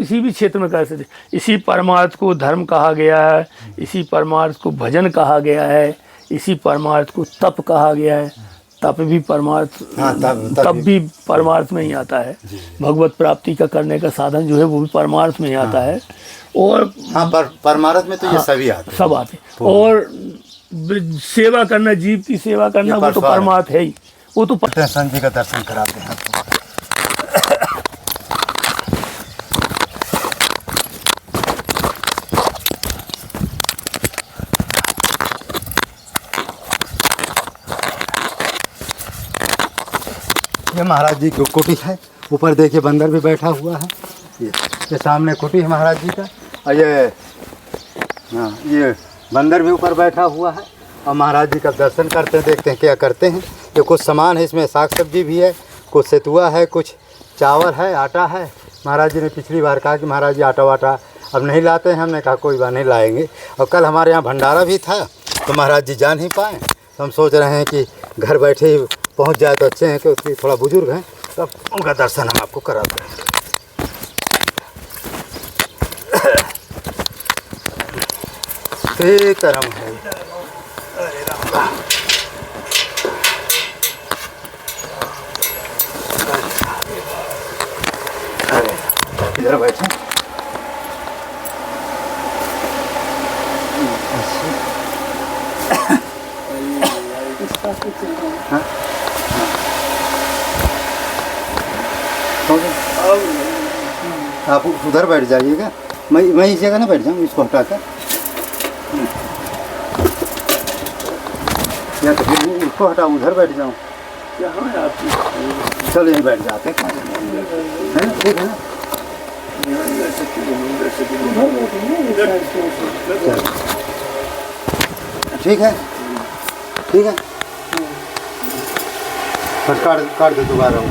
किसी भी क्षेत्र में कर सकते। इसी परमार्थ को धर्म कहा गया है, इसी परमार्थ को भजन कहा गया है, इसी परमार्थ को तप कहा गया है। तप भी परमार्थ, तप भी परमार्थ में ही आता है। भगवत प्राप्ति का करने का साधन जो है वो भी परमार्थ में ही आता है। और हाँ, परमार्थ में तो ये सभी आते हैं, सब आते हैं। और सेवा करना, जीव की सेवा करना, वो तो परमार्थ है ही। वो तो संत का दर्शन कराते हैं। ये महाराज जी की कुटी है। ऊपर देखिए बंदर भी बैठा हुआ है। ये सामने कुटी है महाराज जी का। और ये बंदर भी ऊपर बैठा हुआ है। और महाराज जी का दर्शन करते हैं, देखते हैं क्या करते हैं। ये कुछ सामान है, इसमें साग सब्जी भी है, कुछ सेतुआ है, कुछ चावल है, आटा है। महाराज जी ने पिछली बार कहा कि महाराज जी आटा वाटा अब नहीं लाते हैं। हमने कहा कोई बात नहीं, लाएंगे। और कल हमारे यहाँ भंडारा भी था, तो महाराज जी जा नहीं पाए। तो हम सोच रहे हैं कि घर बैठे ही पहुँच जाए तो अच्छे हैं, क्योंकि थोड़ा बुजुर्ग हैं, तो उनका दर्शन हम आपको कराते हैं। सीताराम है। इधर बैठे। आप उधर बैठ जाइएगा, मैं इस जगह ना बैठ जाऊँ, इसको हटाकर। या तो फिर उसको हटाऊँ, उधर बैठ जाऊँ। चलो यहीं बैठ जाते हैं, ठीक है ना। ठीक है, ठीक है। काट दो दोबारा।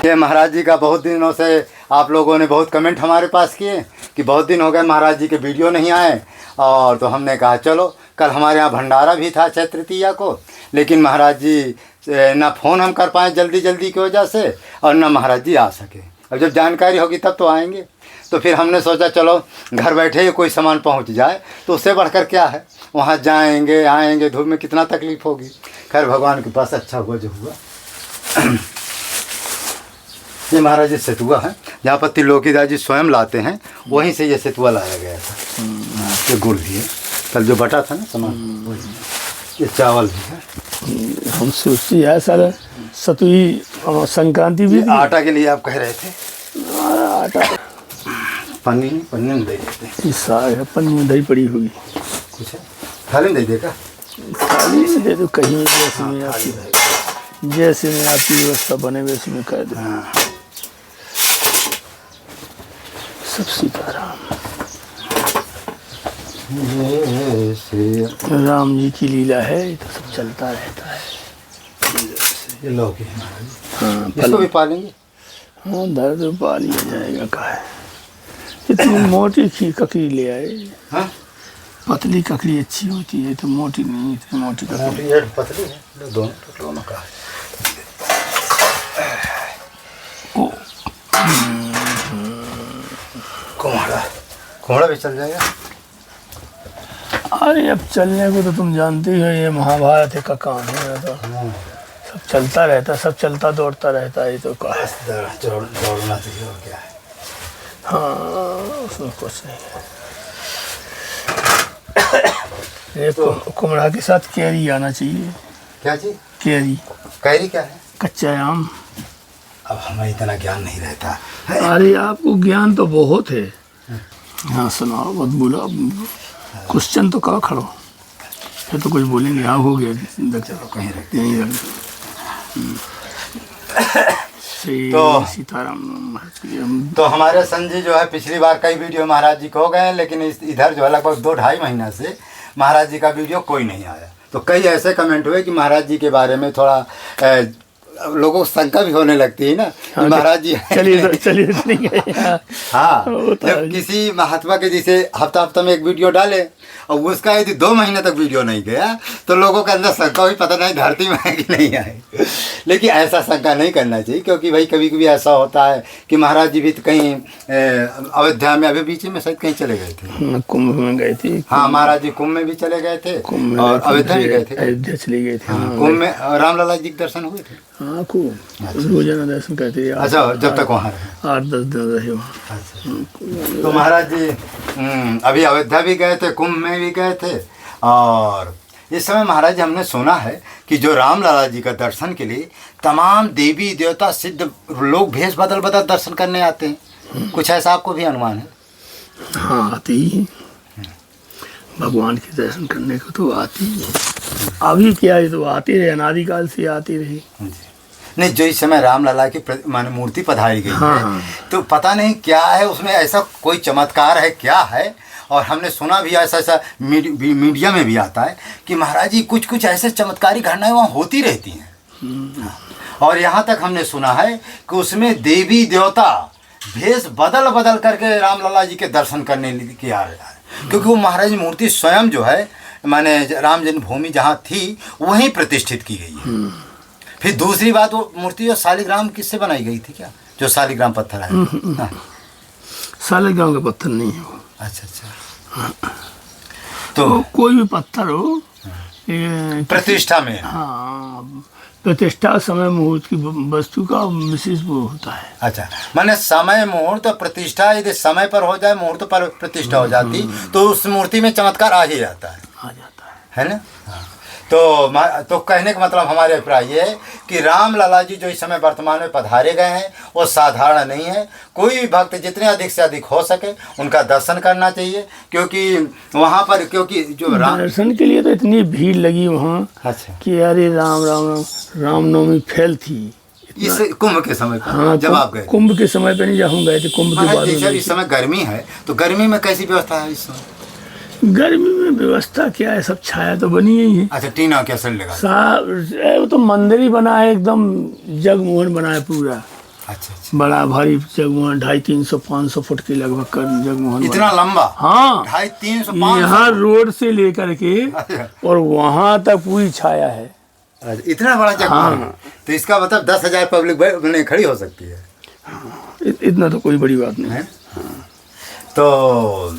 ये महाराज जी का बहुत दिनों से आप लोगों ने बहुत कमेंट हमारे पास किए कि बहुत दिन हो गए महाराज जी के वीडियो नहीं आए। और तो हमने कहा चलो, कल हमारे यहाँ भंडारा भी था अक्षय तृतीया को, लेकिन महाराज जी ना फ़ोन हम कर पाए जल्दी की वजह से, और ना महाराज जी आ सके। अब जब जानकारी होगी तब तो आएंगे। तो फिर हमने सोचा चलो घर बैठे ही कोई सामान पहुंच जाए तो उससे बढ़कर क्या है, वहां जाएंगे आएंगे, धूप में कितना तकलीफ़ होगी। खैर भगवान के पास अच्छा हुआ जो हुआ। ये महाराज जी सेतुआ है, जहाँ पर त्रिलोकीदास जी स्वयं लाते हैं, वहीं से ये सेतुआ लाया गया था। ये गुड़ भी है, कल जो बटा था ना सामान, वही। ये चावल भी है। हम सोचते हैं सर, सतुई संक्रांति भी आटा के लिए आप कह रहे थे। आटा पन्नी में दे देते हैं। ये साग है, पन्नी में दही पड़ी होगी, कुछ है थाली में दे देगा। थाली में दे दो, कहीं जैसे में आपकी जैसे में आपकी व्यवस्था बने वैसे में कर दो। सब सीताराम। राम जी की लीला है, ये तो सब चलता रहता है। ये लौकी है हाँ, इसको भी पालेंगे। हाँ, दर्द पा लिया जाएगा। का है इतनी मोटी ककड़ी ले आए। हाँ? पतली ककड़ी अच्छी होती है, तो मोटी नहीं, इतनी मोटी ककड़ी। पतली है, दोनों का है। कोहड़ा भी चल जाएगा। अरे अब चलने को तो तुम जानते ही हो, ये महाभारत का काम है। तो सब चलता रहता, सब चलता दौड़ता रहता है। तो का दौड़ना चाहिए और क्या है। हाँ, उसमें कुछ नहीं है। ये कुमड़ा के साथ कैरी आना चाहिए। क्या चीज? कैरी क्या है? कच्चा आम। अब हमें इतना ज्ञान नहीं रहता। अरे आपको ज्ञान तो बहुत है। हाँ सुनाओ, मत बोलो। क्वेश्चन तो करो खड़ो, फिर तो कुछ बोलेंगे। हाँ हो गया, चलो कहीं रखते हैं। तो सीताराम। तो हमारे संजय जो है पिछली बार कई वीडियो महाराज जी को हो गए हैं, लेकिन इधर जो है लगभग 2-2.5 महीना से महाराज जी का वीडियो कोई नहीं आया। तो कई ऐसे कमेंट हुए कि महाराज जी के बारे में थोड़ा लोगों को शंका भी होने लगती है ना कि महाराज जी चलिए नहीं गए। हाँ, जब किसी महात्मा के जैसे हफ्ता में एक वीडियो डाले और उसका यदि 2 महीने तक वीडियो नहीं गया तो लोगों के अंदर शंका भी पता नहीं धरती में है कि नहीं है। लेकिन ऐसा शंका नहीं करना चाहिए, क्योंकि भाई कभी कभी ऐसा होता है कि महाराज जी भी तो कहीं अयोध्या में अभी बीच में शायद कहीं चले गए थे, कुंभ में गए थे। हाँ, महाराज जी कुंभ में भी चले गए थे और अयोध्या भी गए थे। अयोध्या चले गए थे। कुंभ में रामलला जी के दर्शन हुए थे। हाँ, खूब रोजाना दर्शन करते थे। अच्छा, जब तक वहाँ रहे 8-10 दिन रहे वहाँ। अच्छा, तो महाराज जी अभी अयोध्या भी गए थे, कुंभ में भी गए थे, और इस समय महाराज जी हमने सुना है कि जो रामलला जी का दर्शन के लिए तमाम देवी देवता सिद्ध लोग भेष बदल बदल दर्शन करने आते हैं। कुछ ऐसा आपको भी अनुमान है? हाँ, आते ही हैं भगवान के दर्शन करने को, तो आती है। अभी क्या है, तो आते रहे, अनादिकाल से आते रहे। नहीं, जो इस समय रामलला की माने मूर्ति पधारी गई है, तो पता नहीं क्या है उसमें, ऐसा कोई चमत्कार है क्या है। और हमने सुना भी ऐसा मीडिया में भी आता है कि महाराज जी कुछ ऐसे चमत्कारी घटनाएं वहाँ होती रहती हैं। और यहाँ तक हमने सुना है कि उसमें देवी देवता भेष बदल बदल करके रामलला जी के दर्शन करने के आ रहे हैं, क्योंकि वो महाराज मूर्ति स्वयं जो है माने राम जन्मभूमि जहाँ थी वहीं प्रतिष्ठित की गई है। फिर दूसरी बात, वो मूर्ति जो शालिग्राम किससे बनाई गई थी क्या, जो शालिग्राम पत्थर है? शालिग्राम का पत्थर नहीं है वो। अच्छा। तो कोई भी पत्थर हो प्रतिष्ठा में, हाँ, प्रतिष्ठा समय मुहूर्त की वस्तु का विशेष वो होता है। अच्छा, माने समय मुहूर्त प्रतिष्ठा यदि समय पर हो जाए, मुहूर्त पर प्रतिष्ठा हो जाती तो उस मूर्ति में चमत्कार आ ही जाता है ना। हाँ। तो कहने का मतलब हमारे अभिप्राय ये है कि रामलला जी जो इस समय वर्तमान में पधारे गए हैं वो साधारण नहीं है। कोई भी भक्त जितने अधिक से अधिक हो सके उनका दर्शन करना चाहिए, क्योंकि वहाँ पर क्योंकि जो दर्शन के लिए तो इतनी भीड़ लगी वहाँ। अच्छा। कि अरे रामनवमी फैल थी इस कुंभ के समय पर। हाँ, जब आप गए कुंभ के समय पर नहीं, जब हम गए थे कुंभ के बाद। इस समय गर्मी है, तो गर्मी में कैसी व्यवस्था है इस समय? गर्मी में व्यवस्था क्या है, सब छाया तो बनी ही है। अच्छा, टीना कैसे लगा? वो तो मंदिर ही बना है, एकदम जगमोहन बना है पूरा। अच्छा। बड़ा भारी जगमोहन, 250-300-500 फुट के लगभग कर जगमोहन। इतना लंबा? हाँ, 250-300 यहाँ रोड से लेकर के और वहाँ तक पूरी छाया है। इतना बड़ा जगमोहन। हाँ। तो इसका मतलब 10,000 पब्लिक खड़ी हो सकती है। इतना तो कोई बड़ी बात नहीं है। तो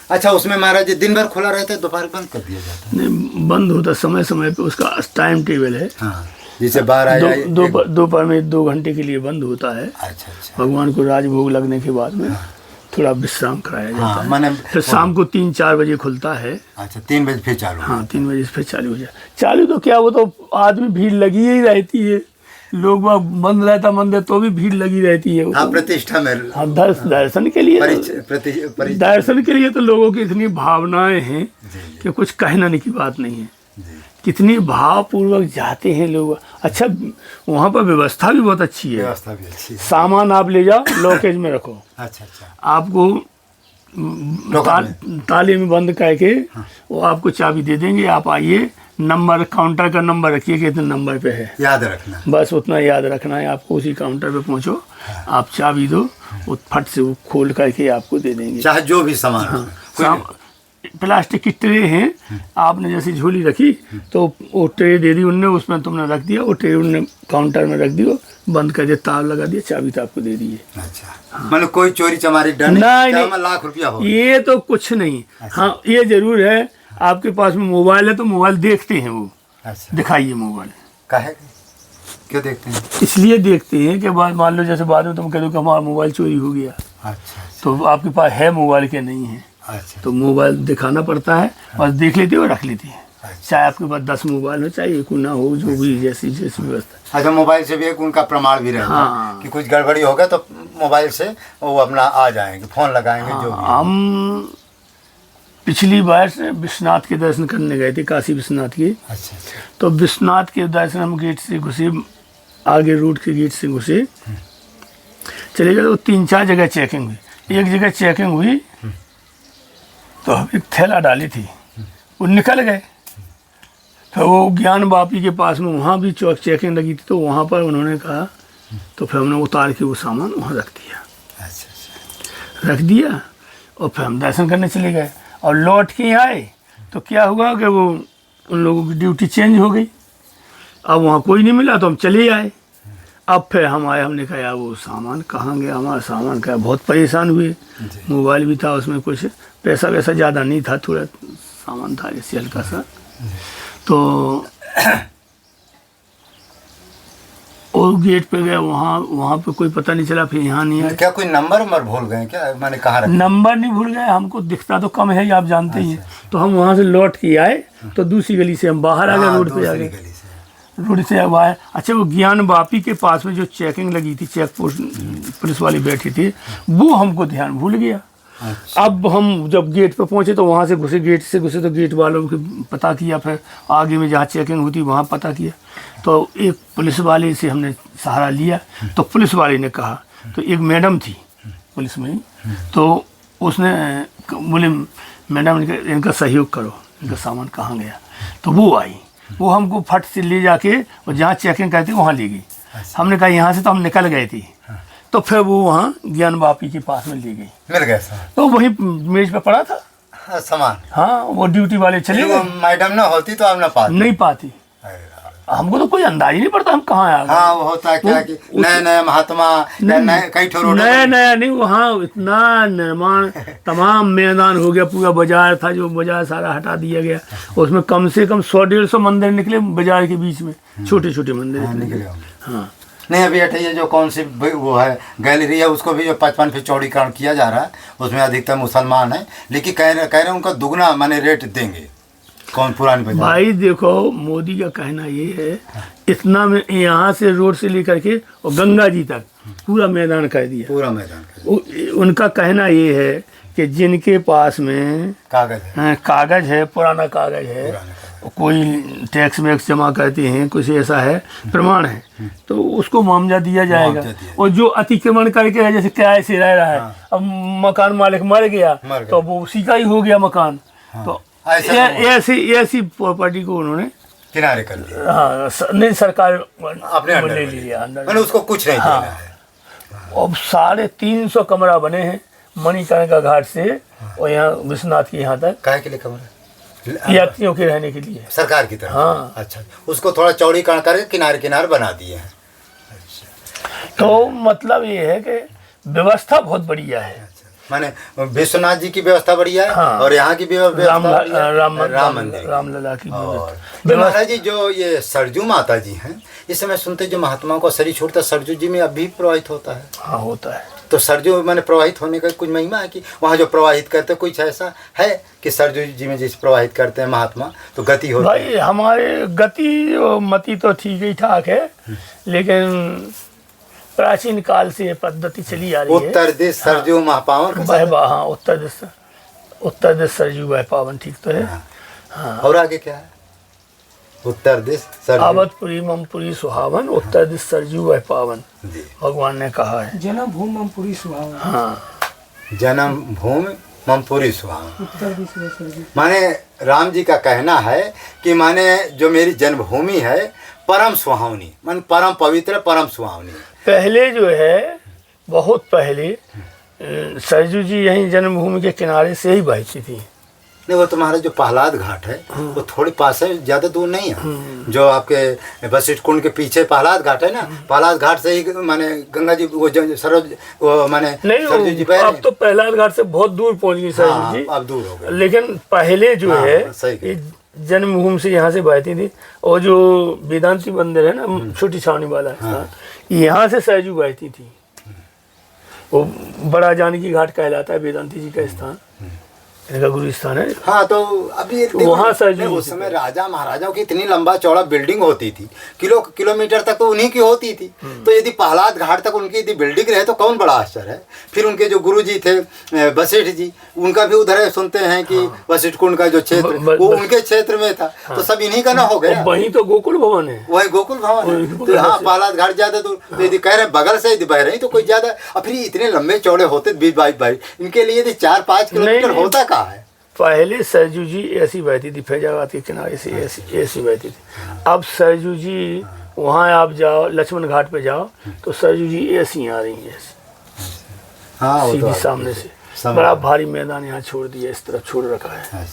अच्छा, उसमें महाराज जी दिन भर खुला रहता है, दोपहर बंद कर दिया जाता है? नहीं, बंद होता समय समय पे, उसका टाइम टेबल है। हाँ, जैसे 12 दोपहर में 2 घंटे के लिए बंद होता है। अच्छा। भगवान को राजभोग लगने के बाद में थोड़ा विश्राम कराया जाता है। माने फिर शाम को 3-4 बजे खुलता है। अच्छा, 3 बजे फिर चालू? हाँ, 3 बजे फिर चालू हो जाए। चालू तो क्या, वो तो आदमी भीड़ लगी ही रहती है, लोग वहाँ बंद रहता मंदिर तो भी भीड़ लगी रहती है। हाँ, प्रतिष्ठा में। हाँ, दर्शन के लिए दर्शन के लिए तो लोगों की इतनी भावनाएं हैं कि कुछ कहने की बात नहीं है। कितनी भावपूर्वक जाते हैं लोग। अच्छा, वहाँ पर व्यवस्था भी बहुत अच्छी है। व्यवस्था भी अच्छी है। सामान आप ले जाओ, लॉकेज में रखो। अच्छा। आपको ताले में बंद करके वो आपको चाबी दे देंगे। आप आइए, नंबर, काउंटर का नंबर रखिए कि इतने नंबर पे है, याद रखना, बस उतना याद रखना है आपको। उसी काउंटर पे पहुंचो, आप चाबी दो, वो फट से वो खोल करके आपको दे देंगे, चाहे जो भी सामान। प्लास्टिक की ट्रे हैं, आपने जैसे झोली रखी तो वो ट्रे दे दी उनने, उसमें तुमने रख दिया, वो ट्रे उनने काउंटर में रख दिया, बंद कर दिया, तार लगा दिया, चाबी तो आपको दे दी है। अच्छा, मतलब कोई चोरी चमारी डर नहीं, लाख रुपया हो, ये तो कुछ नहीं। अच्छा। हाँ, ये जरूर है, आपके पास में मोबाइल है तो मोबाइल देखते हैं वो। अच्छा। दिखाइए मोबाइल। काहे क्यों देखते हैं? इसलिए देखते हैं कि मान लो जैसे बाद में तुम कह दो कि हमारा मोबाइल चोरी हो गया। अच्छा। तो आपके पास है मोबाइल के नहीं है। अच्छा। तो मोबाइल दिखाना पड़ता है, बस देख लेते हो, रख लेते हैं। चाहे आपके पास 10 मोबाइल हो, चाहे एक ना हो, जो भी जैसी व्यवस्था। अच्छा, मोबाइल से भी एक उनका प्रमाण भी रहता है कि कुछ गड़बड़ी हो गया तो मोबाइल से वो अपना आ जाएंगे, फोन लगाएंगे। जो भी हम पिछली बार से विश्वनाथ के दर्शन करने गए थे, काशी विश्वनाथ के। अच्छा। तो विश्वनाथ के दर्शन हम गेट से घुसे, आगे रूट के गेट से घुसे, चले गए तो 3-4 जगह चेकिंग हुई। एक जगह चेकिंग हुई तो हम एक थैला डाली थी, वो निकल गए। तो वो ज्ञान वापी के पास में वहाँ भी चेकिंग लगी थी, तो वहाँ पर उन्होंने कहा, तो फिर हमने उतार के वो सामान वहाँ रख दिया। अच्छा। रख दिया और फिर हम दर्शन करने चले गए और लौट के आए तो क्या हुआ कि वो उन लोगों की ड्यूटी चेंज हो गई। अब वहाँ कोई नहीं मिला तो हम चले आए। अब फिर हम आए, हमने कहा यार वो सामान कहाँ गया, हमारा सामान क्या। बहुत परेशान हुए। मोबाइल भी था उसमें, कुछ पैसा वैसा ज़्यादा नहीं था, थोड़ा सामान था जैसे हल्का सा। तो और गेट पे गए, वहाँ पे कोई पता नहीं चला, फिर यहाँ नहीं आए। क्या कोई नंबर भूल गए क्या? मैंने कहा नंबर नहीं भूल गए, हमको दिखता तो कम है, आप जानते ही हैं। तो हम वहाँ से लौट के आए तो दूसरी गली से हम बाहर आ गए, रोड पे आ गए, रोड से अब आए। अच्छा, वो ज्ञान वापी के पास में जो चेकिंग लगी थी, चेक पोस्ट पुलिस वाली बैठी थी, वो हमको ध्यान भूल गया। अच्छा। अब हम जब गेट पे पहुंचे तो वहाँ से घुसे, गेट से घुसे तो गेट वालों को पता किया, फिर आगे में जहाँ चेकिंग होती वहाँ पता किया। तो एक पुलिस वाले से हमने सहारा लिया। तो पुलिस वाले ने कहा, तो एक मैडम थी पुलिस में, तो उसने बोले मैडम इनका सहयोग करो, इनका सामान कहाँ गया। तो वो आई, वो हमको फट से ले जाके और जहाँ चेकिंग करती वहाँ ले गई। हमने कहा यहाँ से तो हम निकल गए थे। तो फिर वो वहाँ ज्ञान वापी के पास में ले गई। मिल गया सामान? तो वही मेज पे पड़ा था। हाँ, सामान। हाँ, वो ड्यूटी वाले चले गए। मैडम ना होती तो आप ना पाते? नहीं पाती। हमको तो कोई अंदाज ही नहीं पड़ता हम कहाँ आ गए। हाँ, वो होता है क्या कि नए महात्मा कई ठो रोड नया नहीं, वहाँ इतना निर्माण, तमाम मैदान हो गया, पूरा बाजार था, जो बाजार सारा हटा दिया गया। उसमें कम से कम 100-150 मंदिर निकले बाजार के बीच में, छोटे छोटे मंदिर निकले। हाँ, नहीं, अभी ये जो कौन सी वो है गैलरी है, उसको भी जो 55 फीट चौड़ीकरण किया जा रहा है, उसमें अधिकतर मुसलमान है, लेकिन कह रहे उनका दुगना माने रेट देंगे। कौन पुरानी बाजार? भाई देखो, मोदी का कहना ये है, इतना में यहाँ से रोड से लेकर के और गंगा जी तक पूरा मैदान कर दिया, पूरा मैदान। उनका कहना ये है कि जिनके पास में कागज है, पुराना कागज है, कोई टैक्स वैक्स जमा करते हैं, कुछ ऐसा है, प्रमाण है, तो उसको मुआवजा दिया जाएगा। और जो अतिक्रमण करके जैसे किराए से रह रहा है, अब मकान मालिक मर गया तो वो उसी का ही हो गया मकान। तो ऐसी प्रॉपर्टी को उन्होंने किनारे कर दिया। हाँ, नहीं, सरकार अपने ले लिया, मैंने उसको कुछ नहीं देना है। अब 350 कमरा बने हैं मणिकर्णिका घाट से और यहाँ विश्वनाथ के यहाँ तक। काहे के लिए कमरा? यात्रियों के रहने के लिए, सरकार की तरफ। हाँ। अच्छा, उसको थोड़ा चौड़ीकरण करके किनारे किनारे बना दिए हैं। तो मतलब ये है कि व्यवस्था बहुत बढ़िया है। माने विश्वनाथ जी की व्यवस्था बढ़िया है। हाँ। और यहाँ की राम मंदिर, रामलला की महाराज जी, जो ये सरजू माता जी हैं, इस समय सुनते जो महात्माओं का शरीर छोड़ता सरजू जी में अभी प्रवाहित होता है। हाँ, होता है। तो सरजू मैंने प्रवाहित होने का कुछ महिमा है कि वहाँ जो प्रवाहित करते हैं, कुछ ऐसा है कि सरजू जी में जिस प्रवाहित करते हैं महात्मा तो गति होती है? भाई हमारे गति और मति तो ठीक ही ठाक है, लेकिन प्राचीन काल से ये पद्धति चली आ रही है। उत्तर दिश सरजू महापावन। हाँ, उत्तर दिश सरजू वह पावन, ठीक तो है। हाँ। और आगे क्या है? उत्तर दिश सरजू आवतपुरी ममपुरी सुहावन, उत्तर दिश सरजू वह पावन, भगवान ने कहा है। जन्म भूमि ममपुरी सुहावन। हाँ, जन्म भूमि ममपुरी सुहावन। उत्तर दिश सरजू। माने राम जी का कहना है कि माने जो मेरी जन्मभूमि है परम सुहावनी, मान परम पवित्र, परम सुहावनी। पहले जो है, बहुत पहले सरजू जी यहीं जन्मभूमि के किनारे से ही बहती थी। नहीं, वो तुम्हारा जो प्रहलाद घाट है वो थोड़ी पास है, ज़्यादा दूर नहीं है। जो आपके वशिष्ठ कुंड के पीछे प्रहलाद घाट है ना, प्रहलाद घाट से ही माने गंगा जी वो सरोज वो माने सरजू जी बह। अब तो प्रहलाद घाट से बहुत दूर पहुंच गई सरजू जी। अब दूर हो गए, लेकिन पहले जो है जन्मभूमि से यहाँ से बहती थी। और जो वेदांती मंदिर है ना, छोटी छावनी वाला, यहाँ से सरजू बहती थी। वो बड़ा जानकी घाट कहलाता है, वेदांती जी का स्थान, इनका गुरु स्थान है। हाँ, तो अभी वहाँ सरजू उस समय राजा महाराजाओं की इतनी लंबा चौड़ा बिल्डिंग होती थी, किलोमीटर तक तो उन्हीं की होती थी। तो यदि प्रहलाद घाट तक उनकी यदि बिल्डिंग रहे तो कौन बड़ा आश्चर्य है। फिर उनके जो गुरु जी थे वशिष्ठ जी, उनका भी उधर है, सुनते हैं कि वशिष्ठ कुंड का जो क्षेत्र वो उनके क्षेत्र में था। तो सब इन्हीं का ना हो गया। वही तो गोकुल भवन है, वही गोकुल भवन है। तो हाँ, प्रहलाद घाट ज्यादा दूर, तो यदि कह रहे बगल से यदि बह रही तो कोई ज्यादा। और फिर इतने लंबे चौड़े होते 20-22, इनके लिए यदि 4-5 किलोमीटर होता कहाँ है? पहले सरजू जी ऐसी बहती थी, फैजाबाद के किनारे से ऐसी बहती थी। अब सरजू जी वहाँ आप जाओ, लक्ष्मण घाट पे जाओ तो सरजू जी ऐसी आ रही हैं, ऐसी हाँ वो सीधी तो सामने से। बड़ा भारी मैदान यहाँ छोड़ दिया, इस तरफ छोड़ रखा है।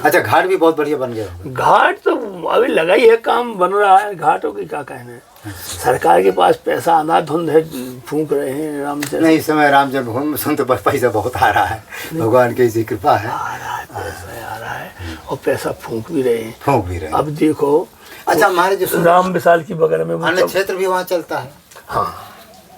अच्छा, घाट भी बहुत बढ़िया बन गया। घाट तो अभी लगा ही है, काम बन रहा है, घाटों की क्या कहना है। सरकार के पास पैसा अंधाधुंध है, फूंक रहे हैं रामचंद्र। नहीं, इस समय राम जन्मभूमि सुन तो पैसा बहुत आ रहा है, भगवान की इसी कृपा है। आ रहा है, पैसा आ रहा है और पैसा फूंक भी रहे हैं, फूंक भी रहे। अब देखो, अच्छा, हमारे जो राम विशाल की बगल में अन्य क्षेत्र भी वहाँ चलता है। हाँ,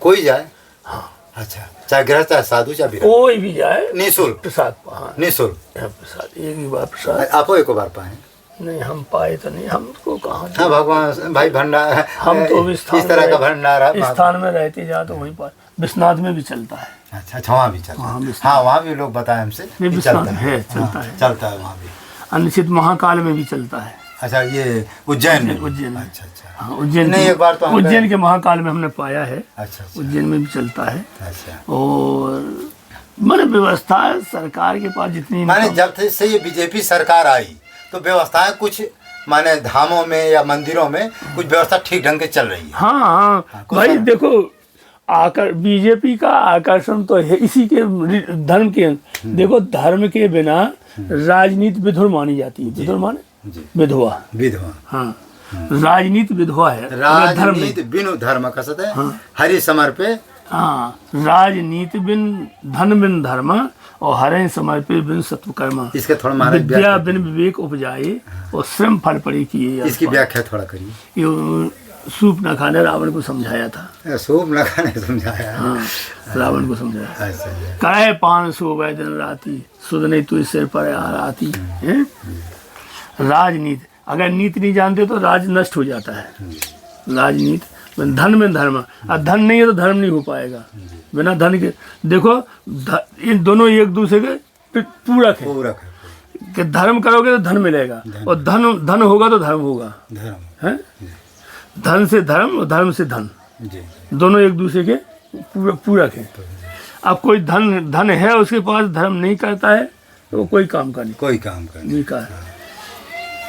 कोई जाए। हाँ, अच्छा, चाहे गृहस्थ, चाहे साधु, चाहे विरक्त, कोई भी जाए, निःशुल्क। प्रसाद। हाँ, निःशुल्क प्रसाद, एक ही बार प्रसाद। आपको एक बार पाए? नहीं, हम पाए तो नहीं, हमको कहाँ। हाँ, भगवान भाई भंडार, हम तो इस इस तरह का भंडारा स्थान में रहते जा तो वहीं पर विश्वनाथ में भी चलता है। अच्छा, वहाँ भी चलता है। हाँ, वहाँ भी लोग बताए हमसे विश्वनाथ है, चलता है, चलता है वहाँ भी। अनिश्चित महाकाल में भी चलता है। अच्छा, ये उज्जैन में? उज्जैन में। अच्छा अच्छा। हाँ, उज्जैन नहीं, एक बार तो उज्जैन के महाकाल में हमने पाया है। अच्छा, उज्जैन में भी चलता है। अच्छा। और माने व्यवस्था सरकार के पास जितनी, माने जब से ये बीजेपी सरकार आई तो व्यवस्थाएं कुछ, माने धामों में या मंदिरों में कुछ व्यवस्था ठीक ढंग से चल रही है। हाँ हाँ भाई देखो, बीजेपी का आकर्षण तो है इसी के धर्म के। देखो, धर्म के बिना राजनीति विधुर मानी जाती है। विधुर माने विधवा, विधवा। हाँ, राजनीति विधवा है, राजनीति बिनु धर्म कसत है। हाँ। हरि समर पे। हाँ, राजनीति बिन धन बिन धर्म और हरे समर्पे बिन सत्व कर्म। इसके थोड़ा महाराज विद्या बिन विवेक उपजाए और श्रम फल पड़ी किए। इसकी व्याख्या थोड़ा करिए। ये सूप न खाने रावण को समझाया था। सूप न खाने समझाया। हाँ, रावण को समझाया। अच्छा। कहे पान सोवे दिन राती, सुध नहीं तू सिर पर आ आती है। राजनीति, अगर नीति नहीं जानते तो राज नष्ट हो जाता है। राजनीति धन में धर्म, और धन नहीं है तो धर्म नहीं हो पाएगा। बिना धन के देखो, इन दोनों एक दूसरे के पूरक है। कि धर्म करोगे तो धन मिलेगा, और धन होगा तो धर्म होगा। है, धन से धर्म और धर्म से धन, दोनों एक दूसरे के पूरक है। अब कोई धन है उसके पास, धर्म नहीं करता है तो वो कोई काम का नहीं, कोई काम का नहीं का।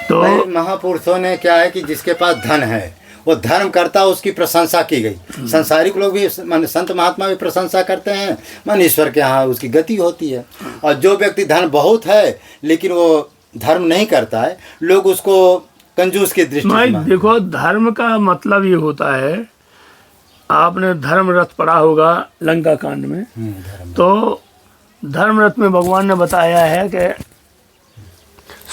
तो महापुरुषों ने क्या है कि जिसके पास धन है वो धर्म करता, उसकी प्रशंसा की गई। संसारिक लोग भी, मान संत महात्मा भी प्रशंसा करते हैं, मान ईश्वर के यहाँ उसकी गति होती है। और जो व्यक्ति धन बहुत है लेकिन वो धर्म नहीं करता है, लोग उसको कंजूस की दृष्टि से। देखो, धर्म का मतलब ये होता है, आपने धर्म रथ पढ़ा होगा लंका कांड में। तो धर्म रथ में भगवान ने बताया है कि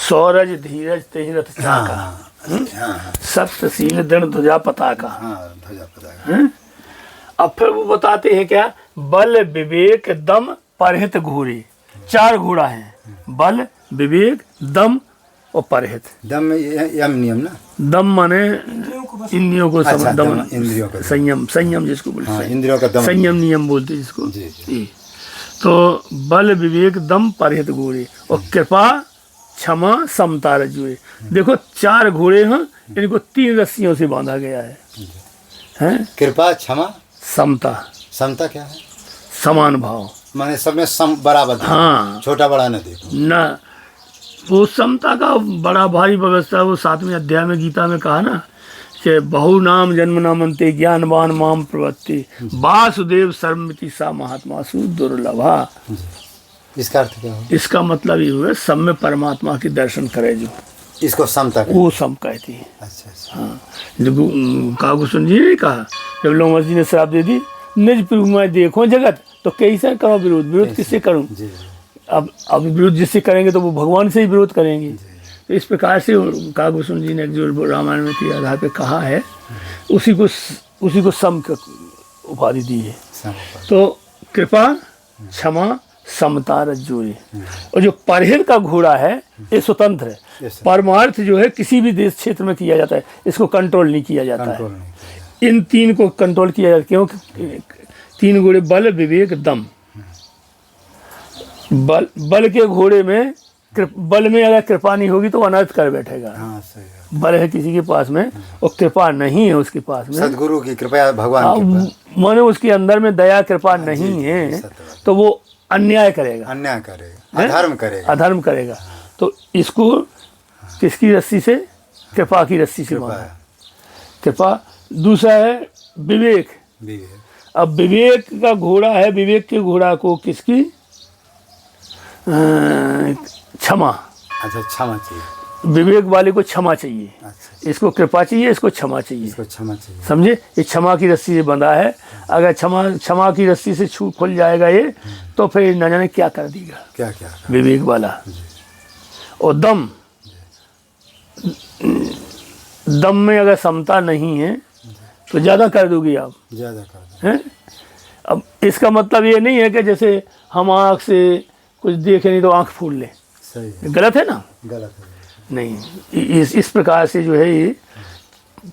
सौरज धीरज तेहि रथ चाका, सत्यशील दृढ़ ध्वजा पताका। अब फिर वो बताते हैं क्या, बल विवेक दम परहित घोड़े। 4 घोड़ा है, बल विवेक दम और परहित। दम यम नियम ना, दम माने इंद्रियों को दमन, इंद्रियों का संयम जिसको बोलते हैं, इंद्रियों का दमन, संयम नियम बोलते हैं जिसको। तो बल विवेक दम परहित घोड़े और कृपा क्षमा समता रजुए। देखो, 4 घोड़े हैं, इनको 3 रस्सियों से बांधा गया है। हैं? कृपा, क्षमा, समता। समता क्या है? समान भाव, माने सब में बराबर। हाँ, छोटा बड़ा न देखो ना। वो समता का बड़ा भारी व्यवस्था, वो 7वें अध्याय में गीता में कहा ना कि बहु नाम जन्म नामंते ज्ञानवान माम प्रवत्ति वासुदेव सर्वमिति सा महात्मासु दुर्लभा। इसका अर्थ क्या है? इसका मतलब ये हुआ, सब में परमात्मा के दर्शन करे जो, इसको समता वो सम कहती है। अच्छा। हाँ, जो कागुसुन जी ने कहा, जब लोमस जी ने श्राप दे दी, निज प्रभु मैं देखो जगत तो कैसे करो विरोध, विरोध किससे करूं? अब विरोध जिससे करेंगे तो वो भगवान से ही विरोध करेंगे। तो इस प्रकार से कागुसुन जी ने जो रामायण में के आधार पर कहा है, उसी को सम उपाधि दी है। तो कृपा, क्षमा, समता रज्जुए। और जो परहित का घोड़ा है ये स्वतंत्र है। परमार्थ जो है किसी भी देश क्षेत्र में किया जाता है, इसको कंट्रोल नहीं किया जाता है। इन 3 को कंट्रोल किया जाता है, क्योंकि 3 घोड़े बल विवेक दम। बल के घोड़े में, बल में अगर कृपा नहीं होगी तो अनर्थ कर बैठेगा। हाँ, सही। बल है किसी के पास में और कृपा नहीं है उसके पास में, सदगुरु की कृपा, भगवान की कृपा, माने उसके अंदर में दया कृपा नहीं है, तो वो अन्याय करेगा, अन्याय करेगा, अधर्म करेगा, अधर्म करेगा। तो इसको किसकी रस्सी से? कृपा की रस्सी से बांधा। कृपा। दूसरा है विवेक। विवेक। अब विवेक का घोड़ा है, विवेक के घोड़ा को किसकी? क्षमा। अच्छा, क्षमा चाहिए, विवेक वाले को क्षमा चाहिए। अच्छा, इसको कृपा चाहिए, इसको क्षमा चाहिए। इसको क्षमा चाहिए। समझे? ये क्षमा की रस्सी से बंधा है। अगर क्षमा की रस्सी से छू खुल जाएगा ये, तो फिर न जाने क्या कर देगा क्या क्या विवेक वाला। और दम में अगर समता नहीं है तो ज़्यादा कर दोगी आप, ज़्यादा कर हैं? अब इसका मतलब ये नहीं है कि जैसे हम आँख से कुछ देखे नहीं तो आँख फूल लें, सही है, गलत है ना? गलत है। नहीं, इस प्रकार से जो है ये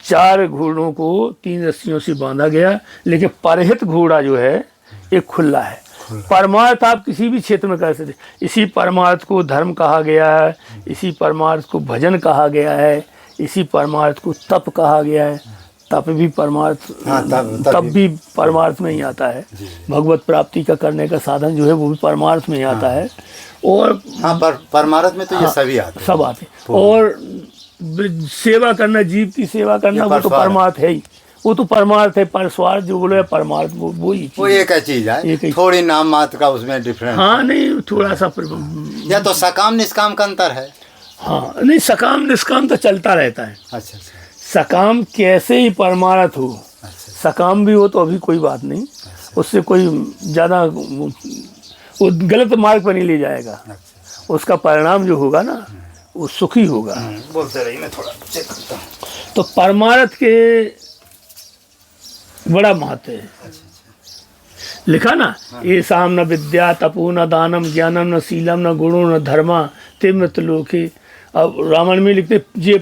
4 घोड़ों को 3 रस्सियों से बांधा गया, लेकिन परहित घोड़ा जो है एक खुला है। परमार्थ आप किसी भी क्षेत्र में कर सकते। इसी परमार्थ को धर्म कहा गया है, इसी परमार्थ को भजन कहा गया है, इसी परमार्थ को तप कहा गया है। तप भी परमार्थ, हाँ, तप भी परमार्थ में ही आता है। भगवत प्राप्ति का करने का साधन जो है वो भी परमार्थ में ही आता है। और हाँ, परमार्थ में तो ये सभी आते हैं, सब आते हैं। और सेवा करना, जीव की सेवा करना, वो तो परमार्थ है ही, वो तो परमार्थ है। परस्वार्थ जो बोले परमार्थ, वो ही वो एक ही चीज है, थोड़ी नाम मात्र का उसमें डिफरेंस। हाँ, नहीं थोड़ा सा या तो सकाम निष्काम का अंतर है। हाँ, नहीं सकाम निष्काम तो चलता रहता है। अच्छा, सकाम कैसे ही परमार्थ हो, सकाम भी हो तो अभी कोई बात नहीं, उससे कोई ज़्यादा वो गलत मार्ग पर नहीं ले जाएगा। उसका परिणाम जो होगा ना वो सुखी होगा। बोलते रहिए, मैं थोड़ा चेक करता हूँ। तो परमार्थ के बड़ा महत्व है। लिखा ना, ये साम न विद्या तपो न दानम ज्ञानम न शीलम न गुणो न धर्मा ते मृत लोके। अब रामायण में लिखते ये